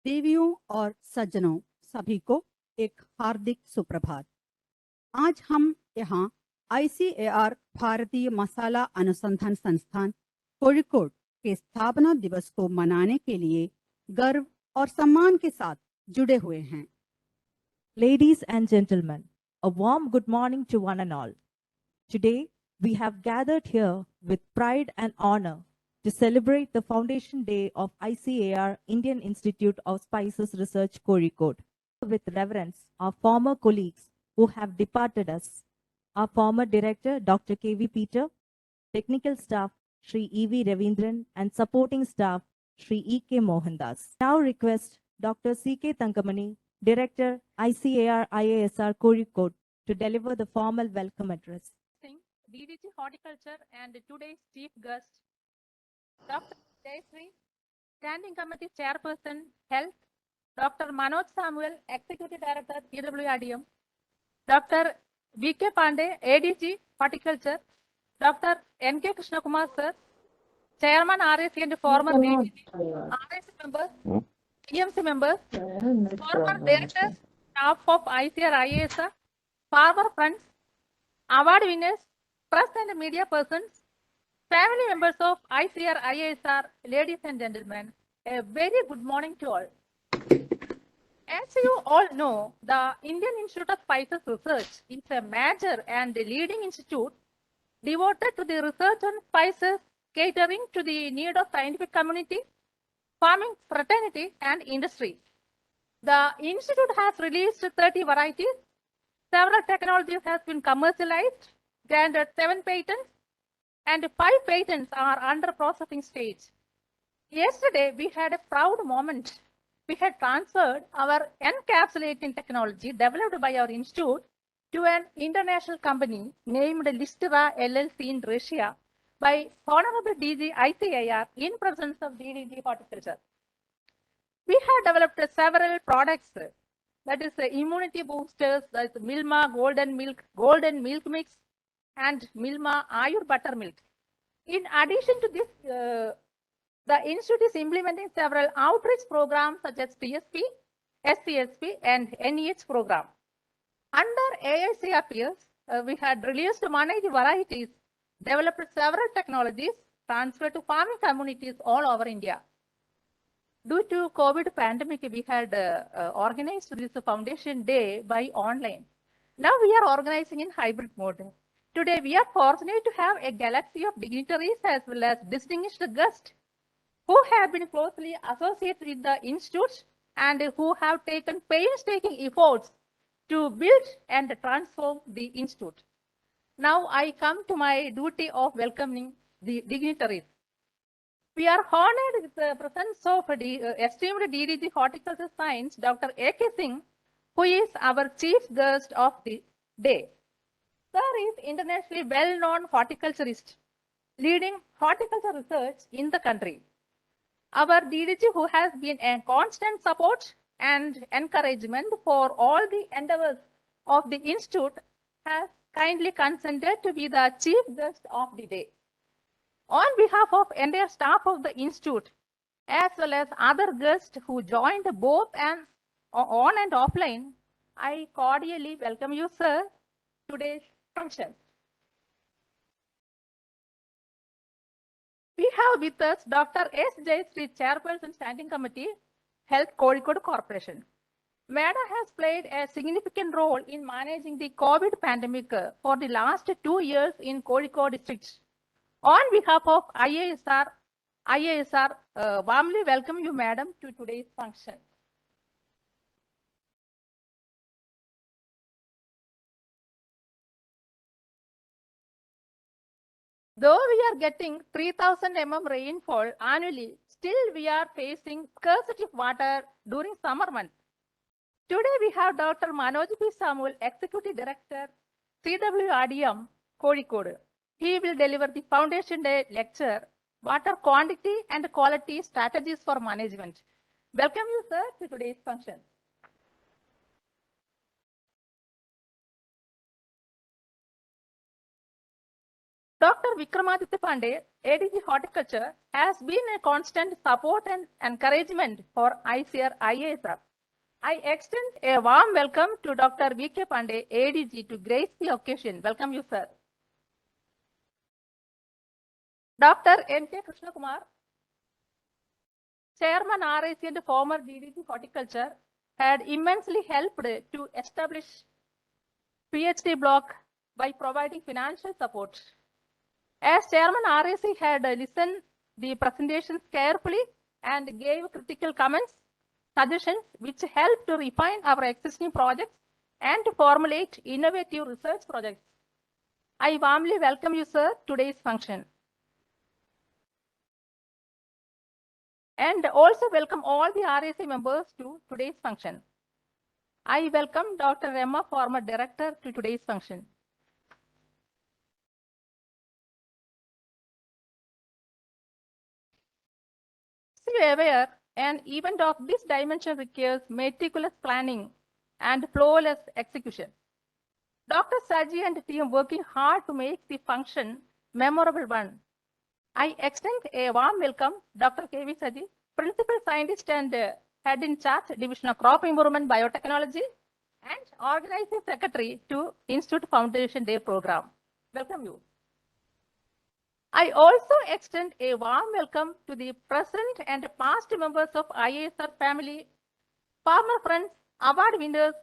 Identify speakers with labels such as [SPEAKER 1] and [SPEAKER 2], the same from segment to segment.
[SPEAKER 1] देवियों और सज्जनों सभी को एक हार्दिक सुप्रभात। आज हम यहाँ ICAR भारतीय मसाला अनुसंधान संस्थान कोഴിക്കോട് के स्थापना दिवस को मनाने के लिए गर्व और सम्मान के साथ जुड़े हुए हैं।
[SPEAKER 2] Ladies and gentlemen, a warm good morning to one and all. Today, we have gathered here with pride and honor to celebrate the Foundation Day of ICAR-Indian Institute of Spices Research Kozhikode. With reverence, our former colleagues who have departed us, our former director, Dr. K.V. Peter, technical staff, Sri E.V. Ravindran, and supporting staff, Sri E.K. Mohandas. Now request Dr. C.K. Tankamani, Director, ICAR IASR Kozhikode, to deliver the formal welcome address.
[SPEAKER 3] DDG Horticulture and today's chief guest, Dr. Jayashree, Standing Committee Chairperson, Health, Dr. Manoj Samuel, Executive Director, PWRDM, Dr. V.K. Pandey, ADG Horticulture, Dr. N.K. Krishnakumar, Sir, Chairman RAC and former DDG, RAC members, TMC members, former directors, staff of ICR IASR, former friends, award winners, press and media persons, family members of ICR IASR, ladies and gentlemen, a very good morning to all. As you all know, the Indian Institute of Spices Research is a major and leading institute devoted to the research on spices, catering to the need of scientific community, farming fraternity, and industry. The institute has released 30 varieties. Several technologies have been commercialized, granted 7 patents, and 5 patents are under processing stage. Yesterday, we had a proud moment. We had transferred our encapsulating technology developed by our institute to an international company named Listera LLC in Russia by Honorable DG ICAR in presence of DDG Horticulture. We have developed several products, that is immunity boosters, that is Milma Golden Milk Mix, and Milma Ayur Buttermilk. In addition to this, the institute is implementing several outreach programs such as TSP, SCSP, and NEH program. Under AICRPS, we had released managed varieties, developed several technologies, transferred to farming communities all over India. Due to COVID pandemic, we had organized this Foundation Day by online. Now we are organizing in hybrid mode. Today, we are fortunate to have a galaxy of dignitaries as well as distinguished guests who have been closely associated with the institute and who have taken painstaking efforts to build and transform the institute. Now I come to my duty of welcoming the dignitaries. We are honored with the presence of esteemed DDG Horticulture Science, Dr. A.K. Singh, who is our chief guest of the day. Sir is internationally well-known horticulturist, leading horticulture research in the country. Our DDG, who has been a constant support and encouragement for all the endeavors of the institute, has kindly consented to be the chief guest of the day. On behalf of entire staff of the institute, as well as other guests who joined both and on and offline, I cordially welcome you, sir, to today's function. We have with us Dr. S. Jayashree, Chairperson, Standing Committee, Health Kozhikode Corporation. Madam has played a significant role in managing the COVID pandemic for the last 2 years in Kozhikode district. On behalf of IASR warmly welcome you, Madam, to today's function. Though we are getting 3000 mm rainfall annually, still we are facing scarcity of water during summer months. Today we have Dr. Manoj P. Samuel, Executive Director, CWRDM, Kozhikode. He will deliver the Foundation Day lecture, Water Quantity and Quality Strategies for Management. Welcome you, sir, to today's function. Dr. Vikramaditya Pandey, ADG Horticulture, has been a constant support and encouragement for ICAR-IASR. I extend a warm welcome to Dr. V.K. Pandey, ADG, to grace the occasion. Welcome you, sir. Dr. N.K. Krishnakumar, Chairman RIC and former DDG Horticulture, had immensely helped to establish PhD block by providing financial support. As Chairman RIC had listened the presentations carefully and gave critical comments, suggestions which helped to refine our existing projects and to formulate innovative research projects. I warmly welcome you, sir, today's function. And also welcome all the RIC members to today's function. I welcome Dr. Emma, former director, to today's function. As you are aware, an event of this dimension requires meticulous planning and flawless execution. Dr. Saji and the team working hard to make the function memorable one. I extend a warm welcome Dr. K.V. Saji, Principal Scientist and Head in Charge, Division of Crop Improvement Biotechnology, and Organizing Secretary to Institute Foundation Day Program. Welcome you. I also extend a warm welcome to the present and past members of IASR family, farmer friends, award winners,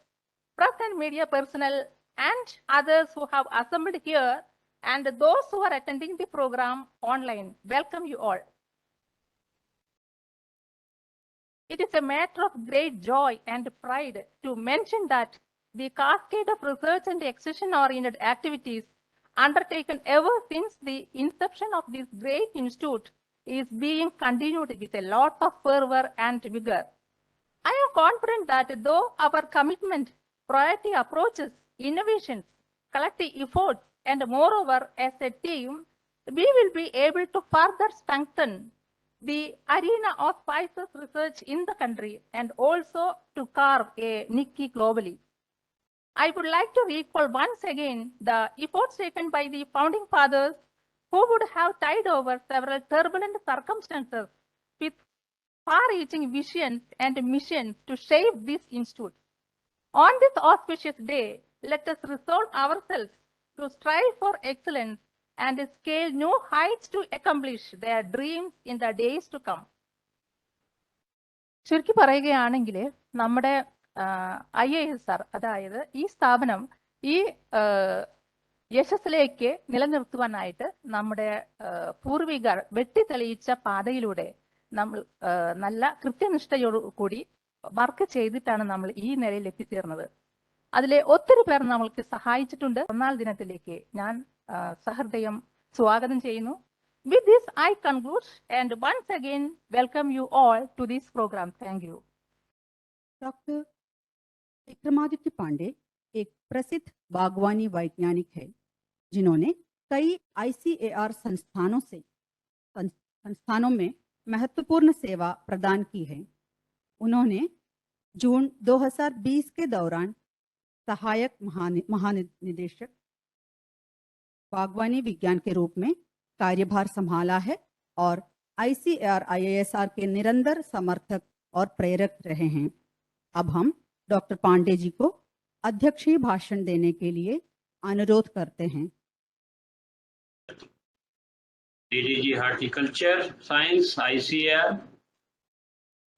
[SPEAKER 3] press and media personnel, and others who have assembled here, and those who are attending the program online. Welcome you all. It is a matter of great joy and pride to mention that the cascade of research and extension-oriented activities undertaken ever since the inception of this great institute is being continued with a lot of fervor and vigor. I am confident that though our commitment, priority approaches, innovations, collective efforts, and moreover as a team, we will be able to further strengthen the arena of spices research in the country and also to carve a niche globally. I would like to recall once again the efforts taken by the founding fathers who would have tied over several turbulent circumstances with far-reaching visions and missions to shape this institute. On this auspicious day, let us resolve ourselves to strive for excellence and scale new heights to accomplish their dreams in the days to come. ചുരുക്കി പറയുകയാണെങ്കിൽ നമ്മുടെ IASR, അതായത് ഈ സ്ഥാപനം ഈ യശസ്സിലേക്ക് നിലനിർത്തുവാനായിട്ട് നമ്മുടെ പൂർവികർ വെട്ടിത്തെളിയിച്ച പാതയിലൂടെ നമ്മൾ നല്ല കൃത്യനിഷ്ഠയോടുകൂടി വർക്ക് ചെയ്തിട്ടാണ് നമ്മൾ ഈ നിലയിൽ എത്തിച്ചേർന്നത്. അതിലെ ഒത്തിരി പേർ നമ്മൾക്ക് സഹായിച്ചിട്ടുണ്ട്. ഒന്നാം ദിനത്തിലേക്ക് ഞാൻ സഹൃദയം സ്വാഗതം ചെയ്യുന്നു. With this, I conclude and once again welcome you all to this program. Thank you.
[SPEAKER 1] Doctor Vikramaditya Pandey एक प्रसिद्ध बागवानी वैज्ञानिक है जिन्होंने कई ICAR संस्थानों में महत्वपूर्ण सेवा प्रदान की है. उन्होंने जून 2020 के दौरान सहायक महानिदेशक बागवानी विज्ञान के रूप में कार्यभार संभाला है और ICAR-IASR के निरंतर समर्थक और प्रेरक रहे हैं. अब हम डॉक्टर पांडे जी को अध्यक्षीय भाषण देने के लिए अनुरोध करते हैं.
[SPEAKER 4] DDG Horticulture Science ICAR,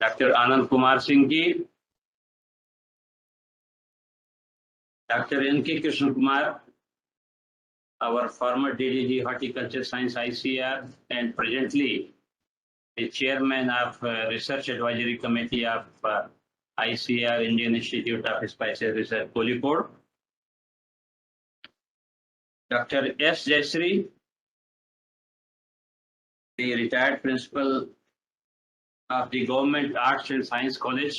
[SPEAKER 4] Dr. Anand Kumar Singh ji, Dr. N.K. Krishna Kumar, our former DDG Horticulture Science ICAR and presently the chairman of Research Advisory Committee of ICAR-Indian Institute of Spices Research, Kozhikode. Dr. S. Jayashree, the retired principal of the Government Arts and Science College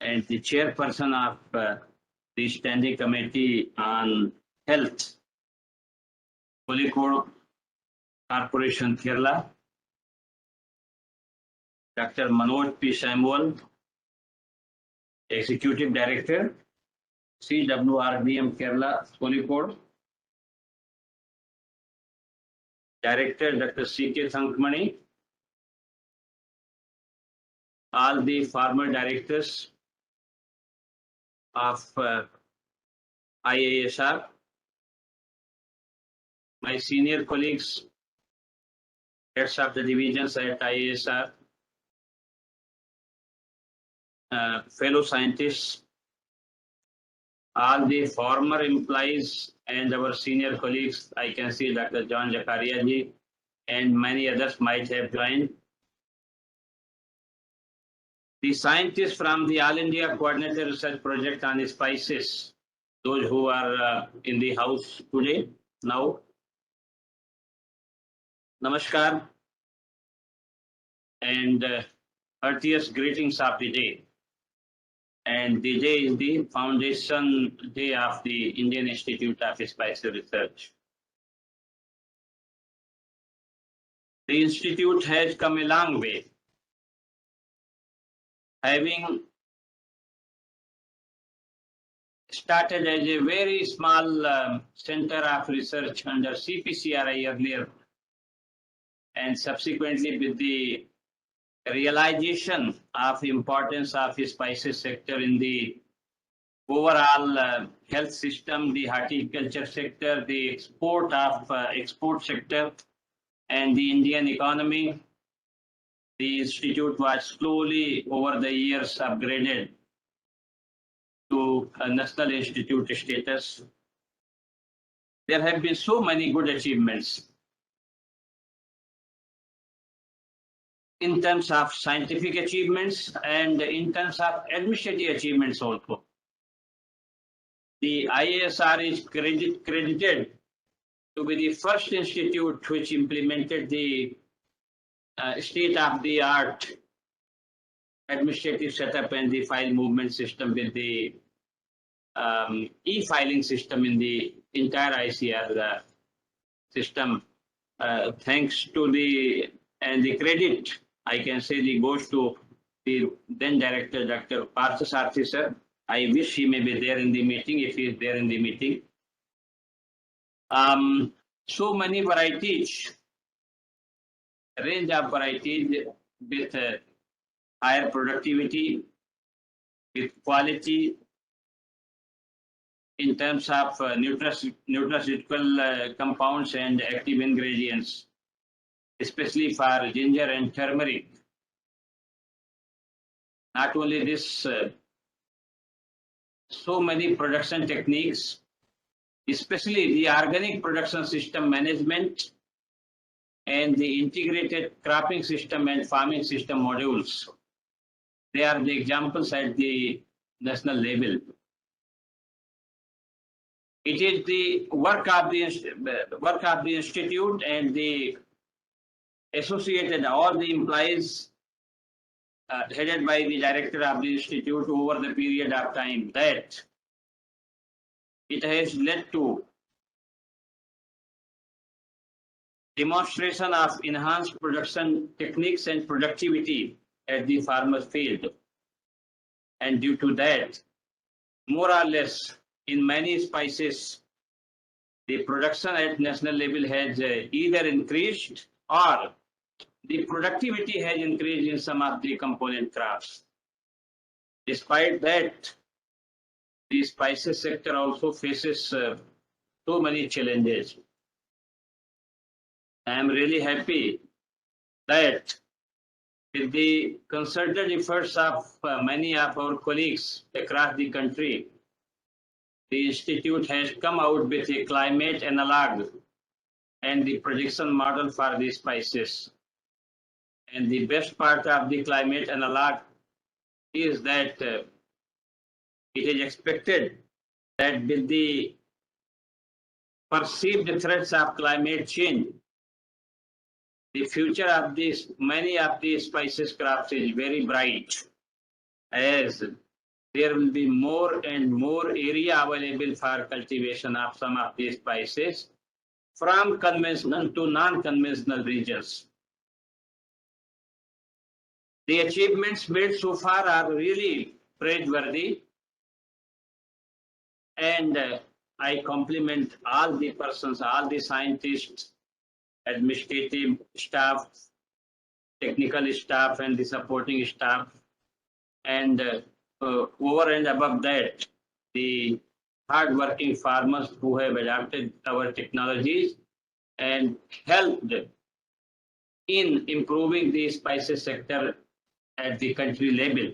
[SPEAKER 4] and the chairperson of the Standing Committee on Health, Kozhikode Corporation, Kerala. Dr. Manoj P. Samuel, Executive Director, CWRBM Kerala, Kozhikode. Director Dr. C.K. Thankmani, all the former directors of IASR, my senior colleagues, heads of the divisions at IASR, fellow scientists, all the former employees and our senior colleagues. I can see Dr. John Jakaria ji and many others might have joined. The scientists from the All India Coordinated Research Project on Spices, those who are in the house today, now. Namaskar and heartiest greetings of the day. And the day is the foundation day of the Indian Institute of Spice Research. The institute has come a long way, having started as a very small center of research under CPCRI earlier, and subsequently with the realization of the importance of the spices sector in the overall health system, the horticulture sector, the export sector, and the Indian economy, the institute was slowly over the years upgraded to a national institute status. There have been so many good achievements in terms of scientific achievements and in terms of administrative achievements also. The IASR is credited to be the first institute which implemented the state-of-the-art administrative setup and the file movement system with the e-filing system in the entire ICR system. Thanks to the credit, I can say, the goes to the then director, Dr. Parthasarthi sir. I wish he may be there in the meeting, if he is there in the meeting. So many varieties, range of varieties with higher productivity, with quality, in terms of nutraceutical compounds and active ingredients, especially for ginger and turmeric. Not only this, so many production techniques, especially the organic production system management and the integrated cropping system and farming system modules. They are the examples at the national level. It is the work of the institute and the associated all the employees headed by the director of the institute over the period of time that it has led to demonstration of enhanced production techniques and productivity at the farmer's field. And due to that, more or less in many spices, the production at national level has either increased or the productivity has increased in some of the component crops. Despite that, the spices sector also faces so many challenges. I am really happy that with the concerted efforts of many of our colleagues across the country, the institute has come out with a climate analog and the prediction model for the spices. And the best part of the climate analog is that it is expected that with the perceived threats of climate change, the future of many of these spices crops is very bright, as there will be more and more area available for cultivation of some of these spices from conventional to non-conventional regions. The achievements made so far are really praiseworthy, and I compliment all the persons, all the scientists administrative staff, technical staff, and the supporting staff. And over and above that, the hard-working farmers who have adopted our technologies and helped in improving the spices sector at the country level.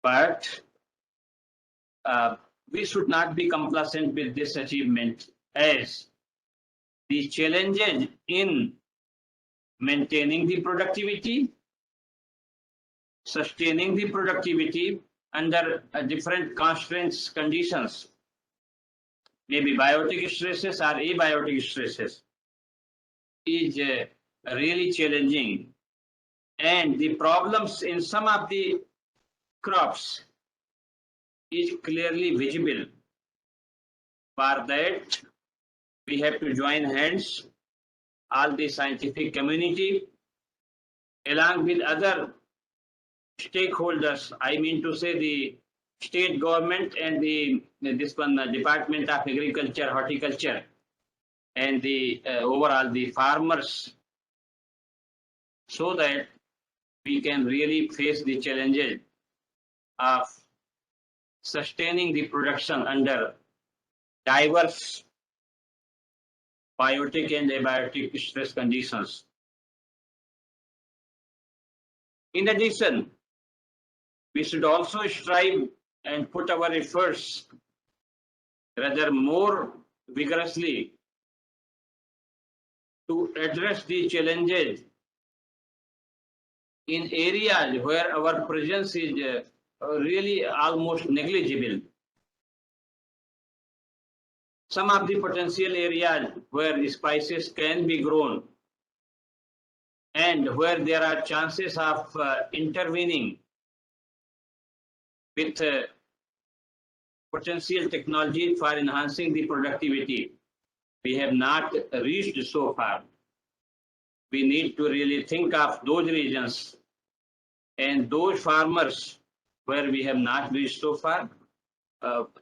[SPEAKER 4] But we should not be complacent with this achievement, as the challenges in maintaining the productivity, sustaining the productivity under different constraints conditions, maybe biotic stresses or abiotic stresses, is really challenging. And the problems in some of the crops is clearly visible. For that, we have to join hands, all the scientific community, along with other stakeholders. I mean to say the state government and the Department of Agriculture, Horticulture, and the overall the farmers, so that we can really face the challenges of sustaining the production under diverse biotic and abiotic stress conditions. In addition, we should also strive and put our efforts rather more vigorously to address the challenges in areas where our presence is really almost negligible. Some of the potential areas where spices can be grown and where there are chances of intervening with potential technology for enhancing the productivity, we have not reached so far. We need to really think of those regions and those farmers where we have not reached so far.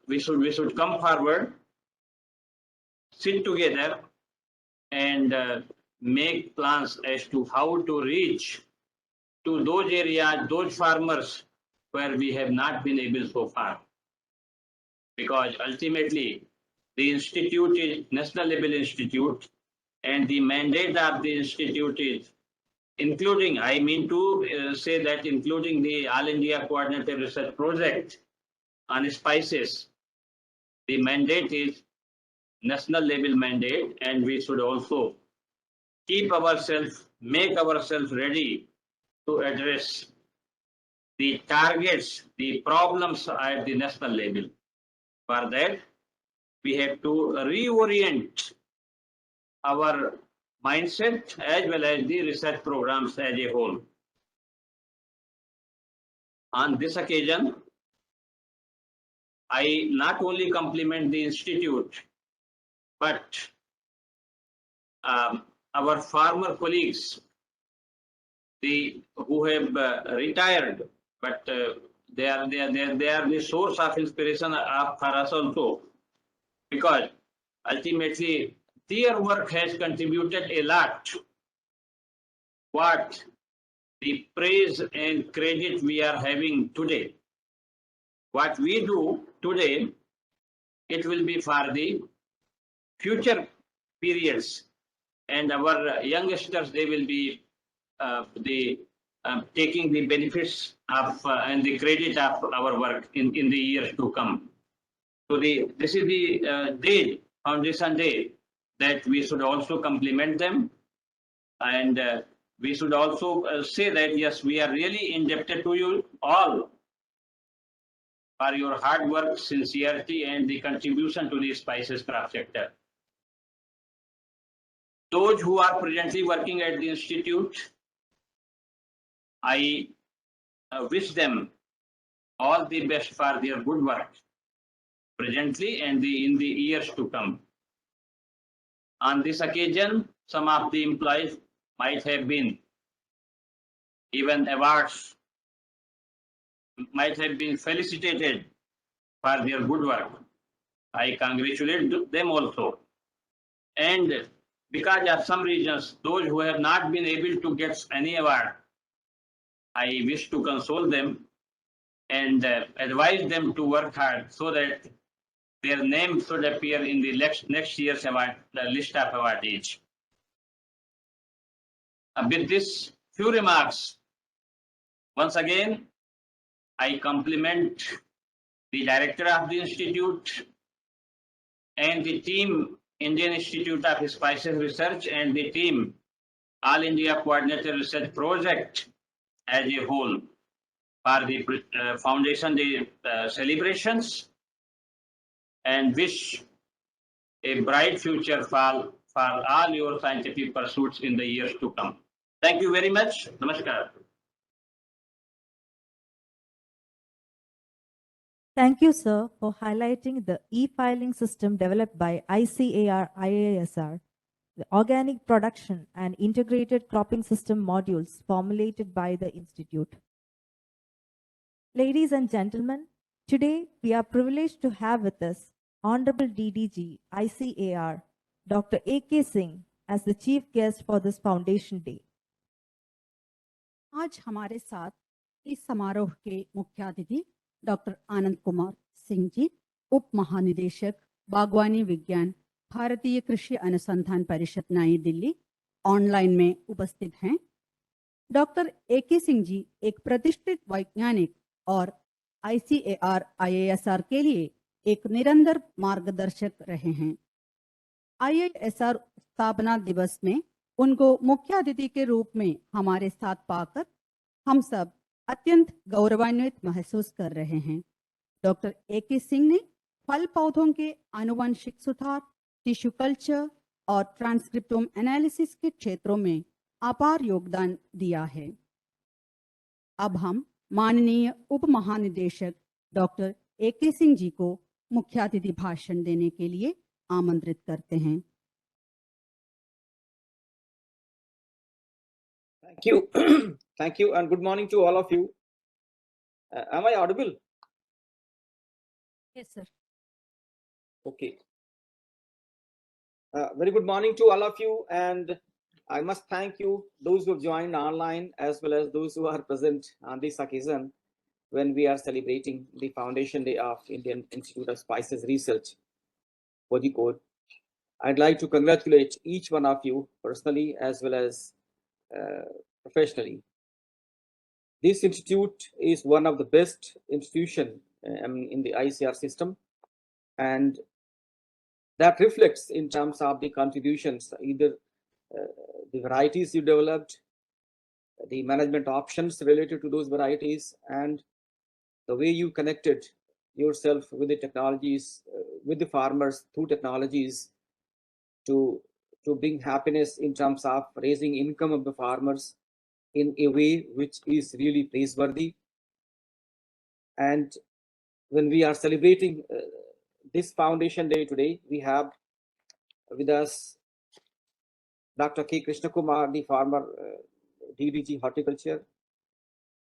[SPEAKER 4] We should come forward, sit together, and make plans as to how to reach to those areas, those farmers where we have not been able so far. Because ultimately, the institute is national level institute, and the mandate of the institute is including, I mean to say that including the All India Coordinated Research Project on spices, the mandate is national level mandate, and we should also keep ourselves, make ourselves ready to address the targets, the problems at the national level. For that, we have to reorient our mindset as well as the research programs as a whole. On this occasion, I not only compliment the institute, but our farmer colleagues, who have retired, but they are the source of inspiration for us also, because ultimately their work has contributed a lot. What the praise and credit we are having today, what we do today, it will be for the future periods, and our youngsters, they will be taking the benefits of and the credit of our work in the years to come. So this is the day, Foundation Day, that we should also compliment them, and we should also say that yes, we are really indebted to you all for your hard work, sincerity, and the contribution to the spices craft sector. Those who are presently working at the institute, I wish them all the best for their good work presently and in the years to come. On this occasion, some of the employees might have been given awards, might have been felicitated for their good work. I congratulate them also. And because of some reasons, those who have not been able to get any award, I wish to console them and advise them to work hard so that their name should appear in the next year's award, the list of awardees. With this few remarks, once again, I compliment the director of the institute and the team, Indian Institute of Spices Research, and the team, All India Coordinated Research Project as a whole, for the Foundation Day celebrations, and wish a bright future for all your scientific pursuits in the years to come. Thank you very much. Namaskar.
[SPEAKER 2] Thank you, sir, for highlighting the e-filing system developed by ICAR-IASR, the organic production and integrated cropping system modules formulated by the Institute. Ladies and gentlemen, today we are privileged to have with us Honorable DDG ICAR, Dr. A.K. Singh, as the chief guest for this Foundation Day.
[SPEAKER 1] आज हमारे साथ इस समारोह के मुख्य अतिथि doctor Anand Kumar Singh ji, उप महानिदेशक बागवानी विज्ञान, भारतीय कृषि अनुसंधान परिषद नई दिल्ली, ऑनलाइन में उपस्थित हैं। Doctor A K. सिंह जी एक प्रतिष्ठित वैज्ञानिक और ICAR IASR के लिए एक निरंतर मार्गदर्शक रहे हैं। IASR स्थापना दिवस में उनको मुख्य अतिथि के रूप में हमारे साथ पाकर हम सब अत्यंत गौरवान्वित महसूस कर रहे हैं। Doctor A K. सिंह ने फल पौधों के आनुवंशिक सुधार, टिश्यू कल्चर और ट्रांसक्रिप्टोम एनालिसिस के क्षेत्रों में अपार योगदान दिया है। अब हम माननीय उप महानिदेशक डॉक्टर ए.के. सिंह जी को मुख्य अतिथि भाषण देने के लिए आमंत्रित करते हैं।
[SPEAKER 5] Thank you. Thank you, and good morning to all of you. Am I audible?
[SPEAKER 1] Yes, sir.
[SPEAKER 5] Okay. Very good morning to all of you, and I must thank you, those who have joined online as well as those who are present on this occasion when we are celebrating the Foundation Day of Indian Institute of Spices Research, Kozhikode. I'd like to congratulate each one of you personally as well as professionally. This institute is one of the best institutions in the ICR system, and that reflects in terms of the contributions, either the varieties you developed, the management options related to those varieties, and the way you connected yourself with the technologies, with the farmers through technologies to bring happiness in terms of raising income of the farmers in a way which is really praiseworthy. And when we are celebrating this Foundation Day today, we have with us Dr. K. Krishna Kumar, the former DDG Horticulture,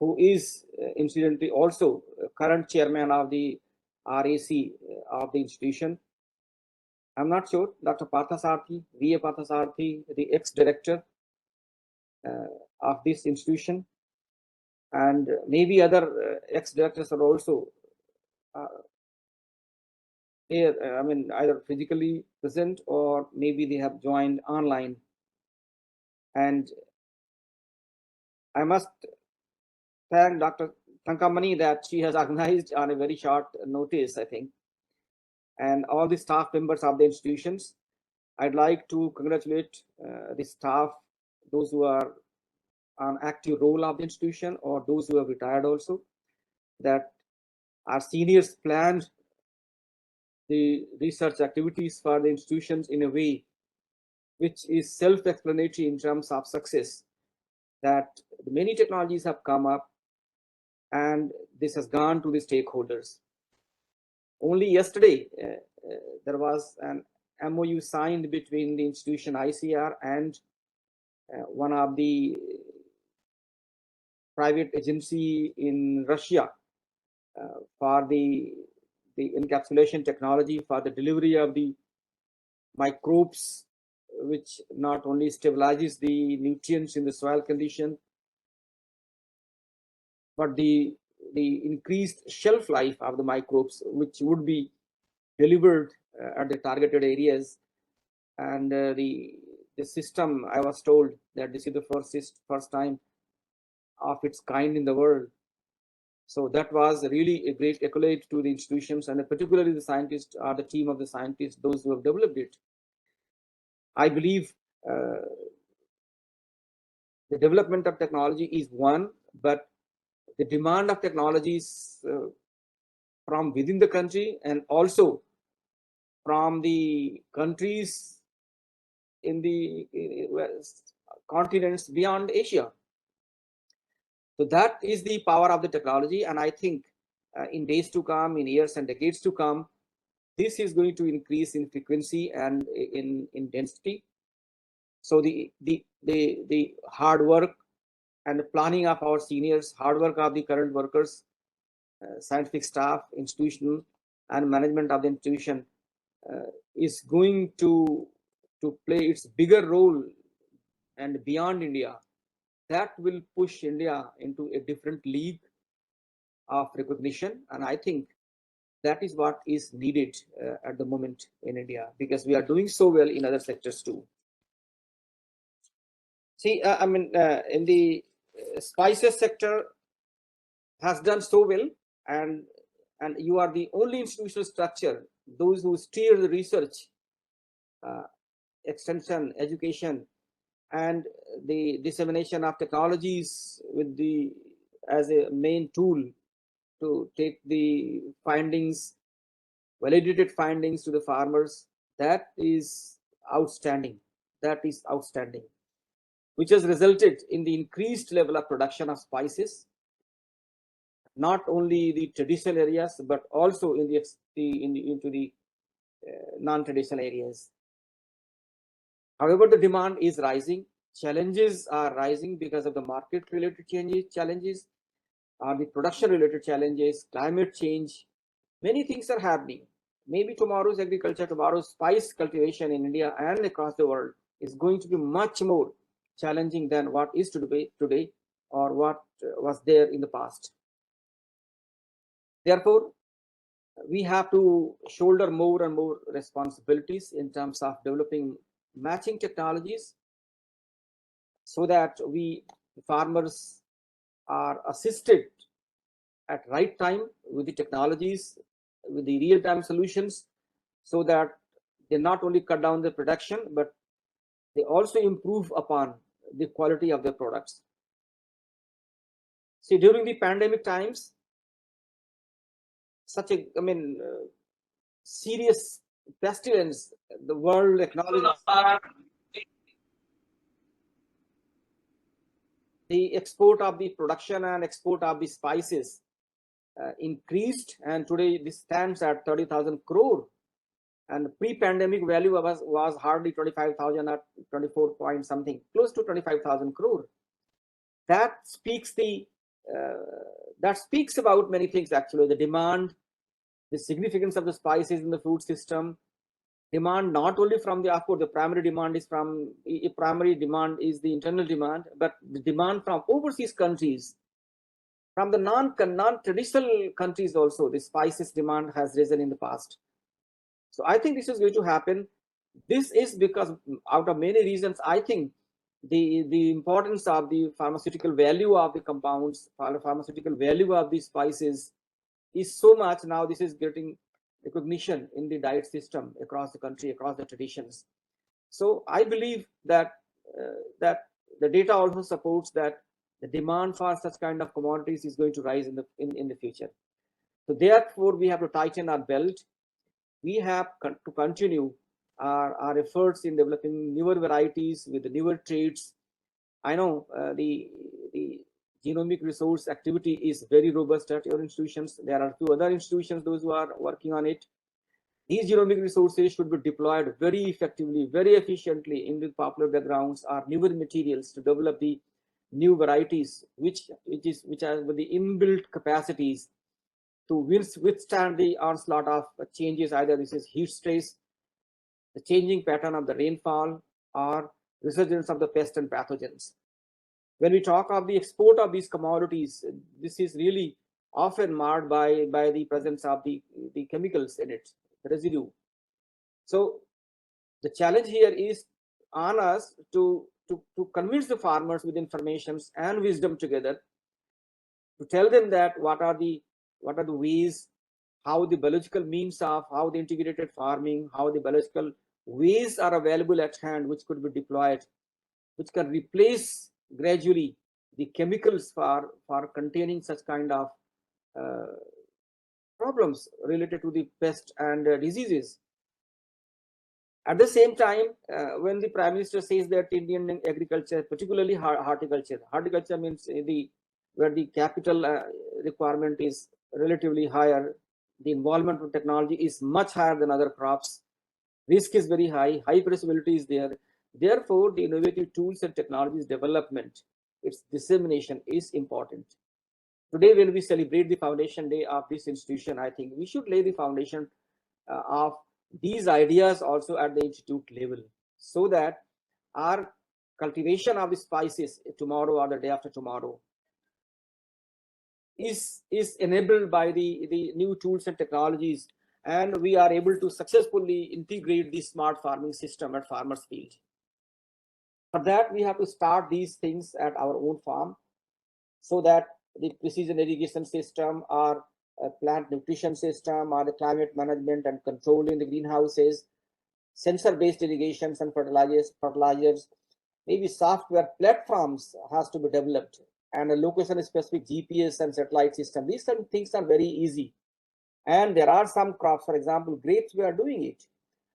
[SPEAKER 5] who is incidentally also current chairman of the RAC of the institution. I'm not sure, Dr. Parthasarthi, V.A. Parthasarthi, the ex-director of this institution, and maybe other ex-directors are also here, I mean, either physically present or maybe they have joined online. And I must thank Dr. Thankamani that she has organized on a very short notice, I think, and all the staff members of the institutions. I'd like to congratulate the staff, those who are on active role of the institution or those who have retired also, that our seniors planned the research activities for the institutions in a way which is self-explanatory in terms of success, that many technologies have come up and this has gone to the stakeholders. Only yesterday, there was an MOU signed between the institution ICR and one of the private agency in Russia for the encapsulation technology for the delivery of the microbes which not only stabilizes the nutrients in the soil condition, but the increased shelf life of the microbes, which would be delivered at the targeted areas. And the system, I was told that this is the first time of its kind in the world. So that was really a great accolade to the institutions, and particularly the scientists, or the team of the scientists, those who have developed it. I believe the development of technology is one, but the demand of technologies from within the country and also from the countries in the continents beyond Asia. So that is the power of the technology, and I think in days to come, in years and decades to come, this is going to increase in frequency and in density. So the hard work and planning of our seniors, hard work of the current workers, scientific staff, institutional and management of the institution is going to play its bigger role and beyond India. That will push India into a different league of recognition, and I think that is what is needed at the moment in India, because we are doing so well in other sectors too. See, I mean, in the spices sector has done so well, and you are the only institutional structure, those who steer the research, extension, education, and the dissemination of technologies with the as a main tool to take the findings, validated findings to the farmers. That is outstanding. That is outstanding, which has resulted in the increased level of production of spices, not only the traditional areas, but also in into the non-traditional areas. However, the demand is rising. Challenges are rising because of the market-related challenges, or the production-related challenges, climate change. Many things are happening. Maybe tomorrow's agriculture, tomorrow's spice cultivation in India and across the world is going to be much more challenging than what is today or what was there in the past. Therefore, we have to shoulder more and more responsibilities in terms of developing matching technologies, so that we farmers are assisted at right time with the technologies, with the real-time solutions, so that they not only cut down the production, but they also improve upon the quality of their products. See, during the pandemic times, such a, serious pestilence, the world acknowledges the export of the production and export of the spices increased, and today this stands at 30,000 crore, and pre-pandemic value was hardly 25,000 or 24 point something, close to 25,000 crore. That speaks about many things actually: the demand, the significance of the spices in the food system, demand not only from the, of course, the primary demand is the internal demand, but the demand from overseas countries, from the non-traditional countries also. The spices demand has risen in the past. So I think this is going to happen. This is because, out of many reasons, I think the importance of the pharmaceutical value of the compounds, pharmaceutical value of the spices is so much now. This is getting recognition in the diet system across the country, across the traditions. So I believe that that the data also supports that the demand for such kind of commodities is going to rise in the future. So therefore, we have to tighten our belt. We have to continue our efforts in developing newer varieties with the newer traits. I know the genomic resource activity is very robust at your institutions. There are 2 other institutions, those who are working on it. These genomic resources should be deployed very effectively, very efficiently in the popular backgrounds or newer materials to develop the new varieties, which are with the inbuilt capacities to withstand the onslaught of changes. Either this is heat stress, the changing pattern of the rainfall, or resurgence of the pests and pathogens. When we talk of the export of these commodities, this is really often marred by the presence of the chemicals in it, the residue. So the challenge here is on us to convince the farmers with information and wisdom together, to tell them that what are the ways, how the biological means of, how the integrated farming, how the biological ways are available at hand, which could be deployed, which can replace gradually the chemicals for containing such kind of problems related to the pest and diseases. At the same time, when the Prime Minister says that Indian agriculture, particularly horticulture means where the capital requirement is relatively higher, the involvement of technology is much higher than other crops, risk is very high, high possibility is there. Therefore, the innovative tools and technologies development, its dissemination is important. Today, when we celebrate the foundation day of this institution, I think we should lay the foundation of these ideas also at the institute level, so that our cultivation of the spices tomorrow or the day after tomorrow is enabled by the new tools and technologies, and we are able to successfully integrate the smart farming system at farmers' field. For that, we have to start these things at our own farm, so that the precision irrigation system or plant nutrition system or the climate management and control in the greenhouses, sensor-based irrigations and fertilizers, maybe software platforms has to be developed, and a location-specific GPS and satellite system. These things are very easy. And there are some crops, for example, grapes, we are doing it.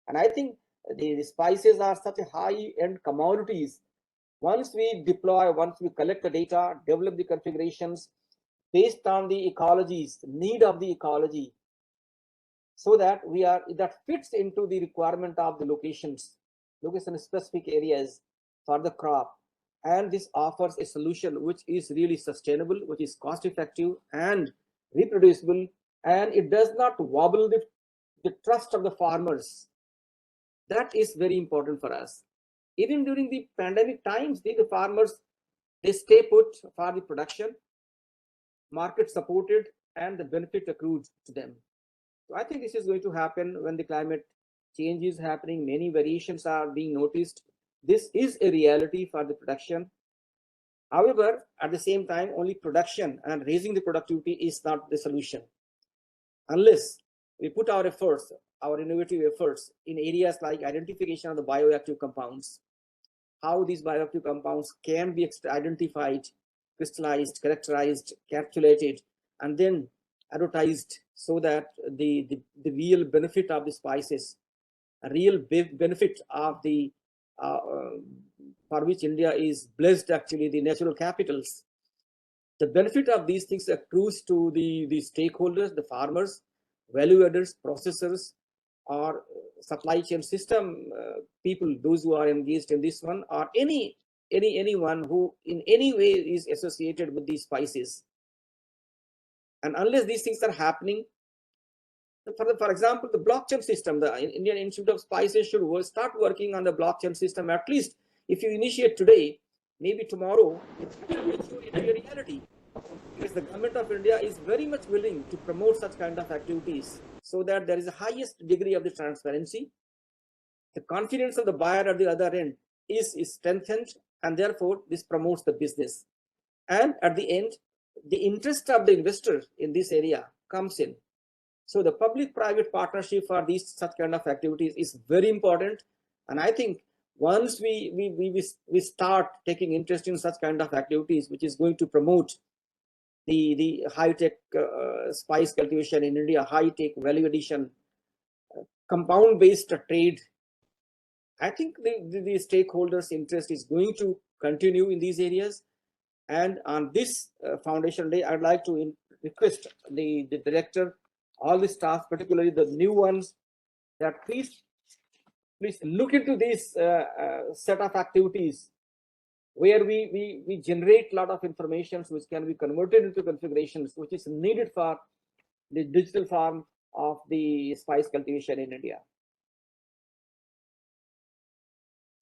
[SPEAKER 5] And I think the spices are such a high-end commodities. Once we deploy, once we collect the data, develop the configurations based on the ecologies, need of the ecology, so that that fits into the requirement of the location-specific areas for the crop. And this offers a solution which is really sustainable, which is cost-effective and reproducible, and it does not wobble the trust of the farmers. That is very important for us. Even during the pandemic times, the farmers, they stay put for the production, market supported, and the benefit accrued to them. So I think this is going to happen when the climate change is happening. Many variations are being noticed. This is a reality for the production. However, at the same time, only production and raising the productivity is not the solution. Unless we put our efforts, our innovative efforts in areas like identification of the bioactive compounds, how these bioactive compounds can be identified, crystallized, characterized, calculated, and then advertised, so that the real benefit of the spices, a real benefit of the for which India is blessed, actually the natural capitals, the benefit of these things accrues to the stakeholders, the farmers, value adders, processors, or supply chain system people, those who are engaged in this one, or anyone who in any way is associated with these spices. And unless these things are happening, for example, the blockchain system, the Indian Institute of Spices should start working on the blockchain system. At least if you initiate today, maybe tomorrow it will mature into a reality, because the government of India is very much willing to promote such kind of activities, so that there is the highest degree of the transparency. The confidence of the buyer at the other end is strengthened, and therefore this promotes the business. And at the end, the interest of the investor in this area comes in. So the public-private partnership for these such kind of activities is very important. And I think once we start taking interest in such kind of activities, which is going to promote the high-tech spice cultivation in India, high-tech value addition, compound-based trade, I think the stakeholders' interest is going to continue in these areas. And on this Foundation Day, I'd like to request the director, all the staff, particularly the new ones, that please look into this set of activities where we generate a lot of information which can be converted into configurations which is needed for the digital farm of the spice cultivation in India.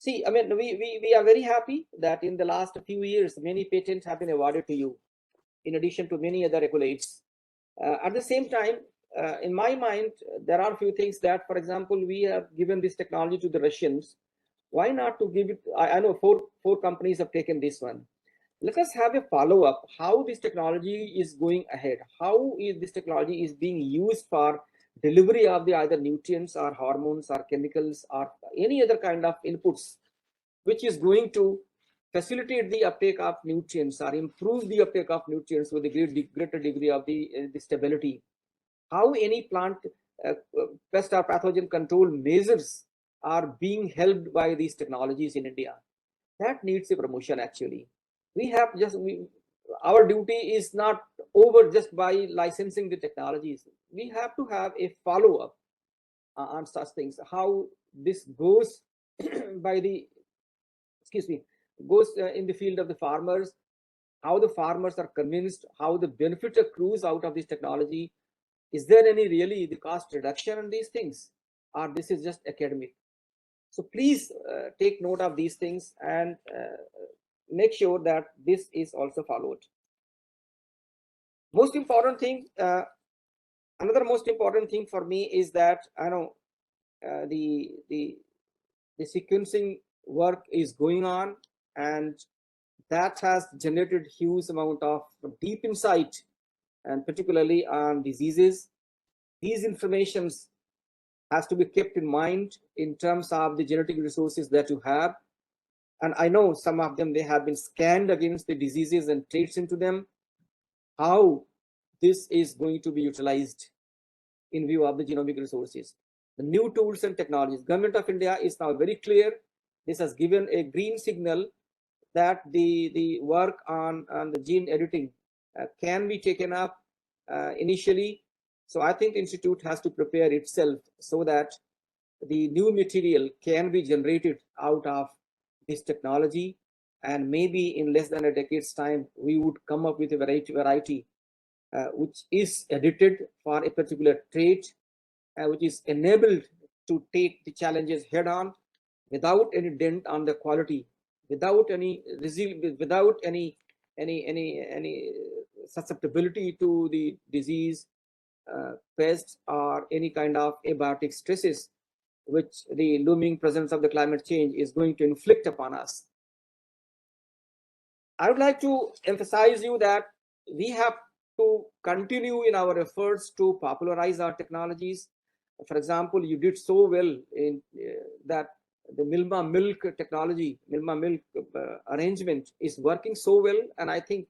[SPEAKER 5] See, I mean, we are very happy that in the last few years, many patents have been awarded to you, in addition to many other accolades. At the same time, in my mind, there are a few things that, for example, we have given this technology to the Russians. Why not to give it? I know four companies have taken this one. Let us have a follow-up how this technology is going ahead. How is this technology is being used for delivery of the either nutrients or hormones or chemicals or any other kind of inputs, which is going to facilitate the uptake of nutrients or improve the uptake of nutrients with a greater degree of the stability. How any plant pest or pathogen control measures are being helped by these technologies in India. That needs a promotion actually. We have just, our duty is not over just by licensing the technologies. We have to have a follow-up on such things. How this goes by the, excuse me, goes in the field of the farmers, how the farmers are convinced, how the benefit accrues out of this technology. Is there any really the cost reduction on these things, or this is just academic? So please take note of these things and make sure that this is also followed. Most important thing, another most important thing for me is that I know the sequencing work is going on, and that has generated huge amount of deep insight, and particularly on diseases. These informations has to be kept in mind in terms of the genetic resources that you have. And I know some of them, they have been scanned against the diseases and traits into them. How this is going to be utilized in view of the genomic resources. The new tools and technologies. Government of India is now very clear. This has given a green signal that the work on the gene editing can be taken up initially. So I think Institute has to prepare itself so that the new material can be generated out of this technology, and maybe in less than a decade's time, we would come up with a variety which is edited for a particular trait, which is enabled to take the challenges head on without any dent on the quality, without any without any susceptibility to the disease, pests, or any kind of abiotic stresses which the looming presence of the climate change is going to inflict upon us. I would like to emphasize you that we have to continue in our efforts to popularize our technologies. For example, you did so well in that the Milma milk technology, Milma milk arrangement is working so well, and I think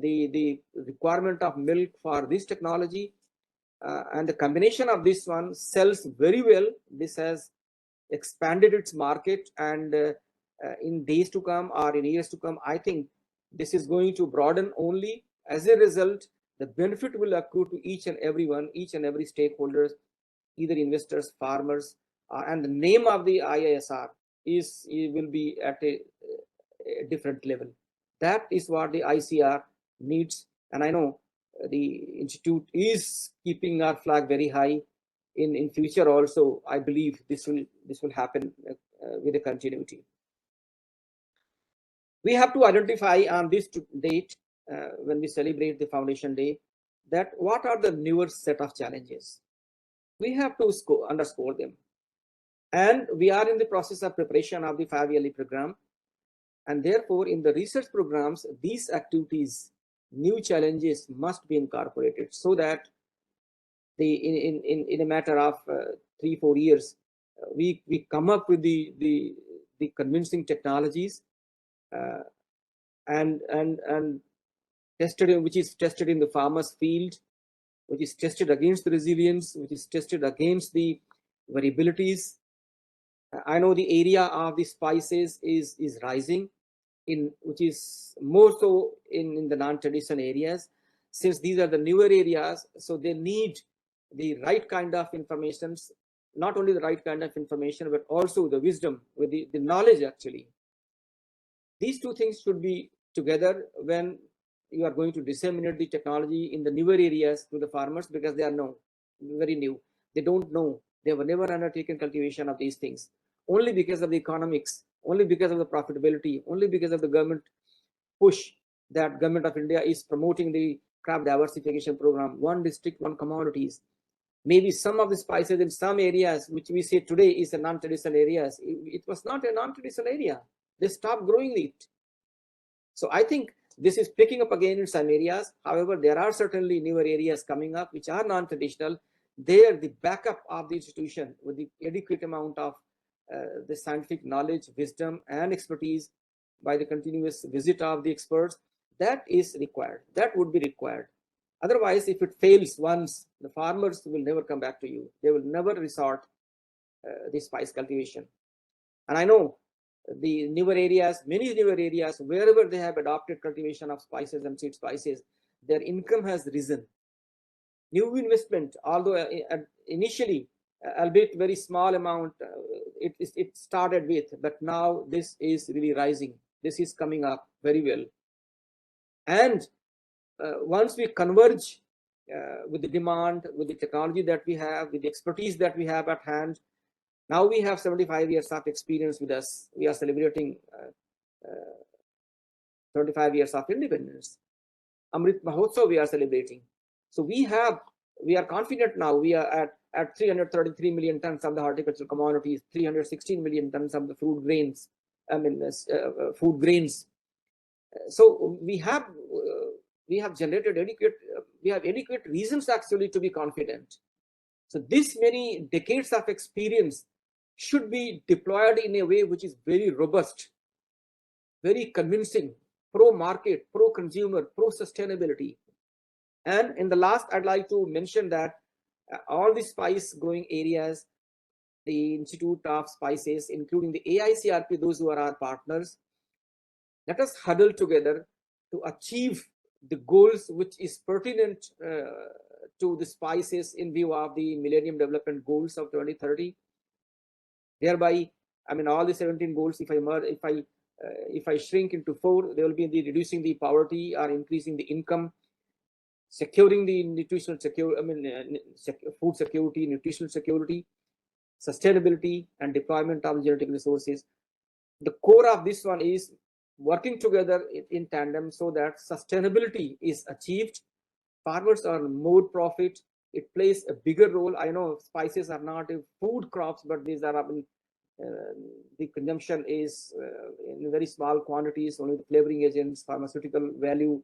[SPEAKER 5] the requirement of milk for this technology and the combination of this one sells very well. This has expanded its market, and in days to come or in years to come, I think this is going to broaden only. As a result, the benefit will accrue to each and everyone, each and every stakeholders, either investors, farmers, and the name of the IISR will be at a different level. That is what the ICR needs, and I know the Institute is keeping our flag very high. In future also, I believe this will happen with a continuity. We have to identify on this date when we celebrate the Foundation Day, that what are the newer set of challenges. We have to underscore them, and we are in the process of preparation of the 5-yearly program, and therefore in the research programs, these activities, new challenges must be incorporated, so that in a matter of 3-4 years, we come up with the convincing technologies and tested, which is tested in the farmer's field, which is tested against the resilience, which is tested against the variabilities. I know the area of the spices is rising, which is more so in the non-traditional areas, since these are the newer areas. So they need the right kind of information, not only the right kind of information, but also the wisdom with the knowledge actually. These two things should be together when you are going to disseminate the technology in the newer areas to the farmers, because they are very new. They don't know. They have never undertaken cultivation of these things. Only because of the economics, only because of the profitability, only because of the government push that government of India is promoting the crop diversification program, one district, one commodities. Maybe some of the spices in some areas, which we say today is a non-traditional areas, it was not a non-traditional area. They stopped growing it. So I think this is picking up again in some areas. However, there are certainly newer areas coming up which are non-traditional. There, the backup of the institution with the adequate amount of the scientific knowledge, wisdom, and expertise by the continuous visit of the experts, that is required. That would be required. Otherwise, if it fails once, the farmers will never come back to you. They will never resort the spice cultivation. And I know the newer areas, many newer areas, wherever they have adopted cultivation of spices and seed spices, their income has risen. New investment, although initially, albeit very small amount, it started with, but now this is really rising. This is coming up very well. And once we converge with the demand, with the technology that we have, with the expertise that we have at hand, now we have 75 years of experience with us. We are celebrating 75 years of independence. Amrit Mahotsav we are celebrating. So we are confident now. We are at 333 million tons of the horticultural commodities, 316 million tons of the food grains. Food grains. So we have generated adequate reasons actually to be confident. So this many decades of experience should be deployed in a way which is very robust, very convincing, pro-market, pro-consumer, pro-sustainability. And in the last, I'd like to mention that all the spice growing areas, the Institute of Spices, including the AICRP, those who are our partners, let us huddle together to achieve the goals which is pertinent to the spices in view of the Millennium Development Goals of 2030. Thereby, I mean, all the 17 goals, if I shrink into 4, they will be the reducing the poverty or increasing the income, securing the nutritional food security, nutritional security, sustainability, and deployment of genetic resources. The core of this one is working together in tandem so that sustainability is achieved. Farmers earn more profit. It plays a bigger role. I know spices are not food crops, but these are the consumption is in very small quantities, only the flavoring agents, pharmaceutical value.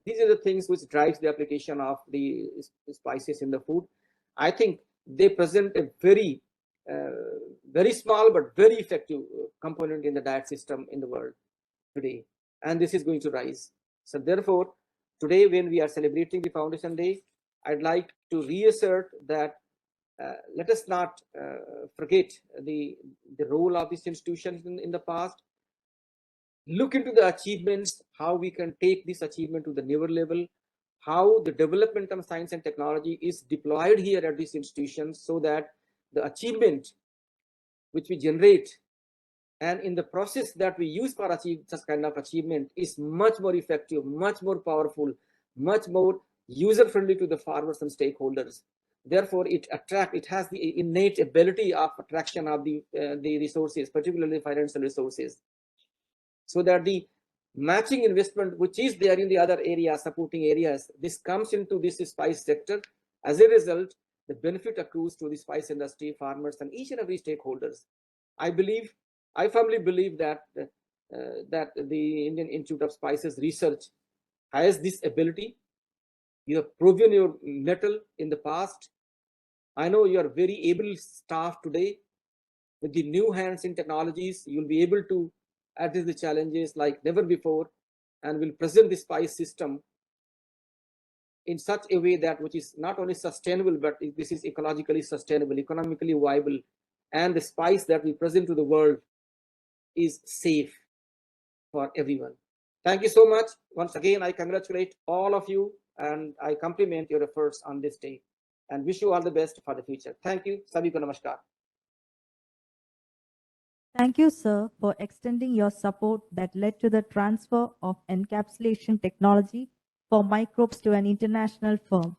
[SPEAKER 5] These are the things which drives the application of the spices in the food. I think they present a very small but very effective component in the diet system in the world today, and this is going to rise. So therefore, today when we are celebrating the Foundation Day, I'd like to reassert that let us not forget the role of this institution in the past. Look into the achievements, how we can take this achievement to the newer level, how the development of science and technology is deployed here at this institution so that the achievement which we generate and in the process that we use for achieve such kind of achievement is much more effective, much more powerful, much more user-friendly to the farmers and stakeholders. Therefore, it has the innate ability of attraction of the resources, particularly financial resources, so that the matching investment which is there in the other areas, supporting areas, this comes into this spice sector. As a result, the benefit accrues to the spice industry, farmers, and each and every stakeholders. I firmly believe that the Indian Institute of Spices Research has this ability. You have proven your mettle in the past. I know you are very able staff today. With the new hands in technologies, you'll be able to address the challenges like never before, and will present the spice system in such a way that which is not only sustainable, but this is ecologically sustainable, economically viable, and the spice that we present to the world is safe for everyone. Thank you so much. Once again, I congratulate all of you and I compliment your efforts on this day and wish you all the best for the future. Thank you. Sabhi ko namaskar.
[SPEAKER 2] Thank you, sir, for extending your support that led to the transfer of encapsulation technology for microbes to an international firm,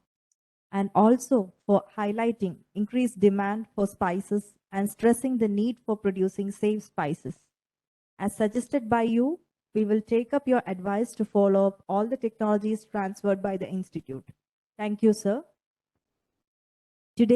[SPEAKER 2] and also for highlighting increased demand for spices and stressing the need for producing safe spices. As suggested by you, we will take up your advice to follow up all the technologies transferred by the Institute. Thank you, sir.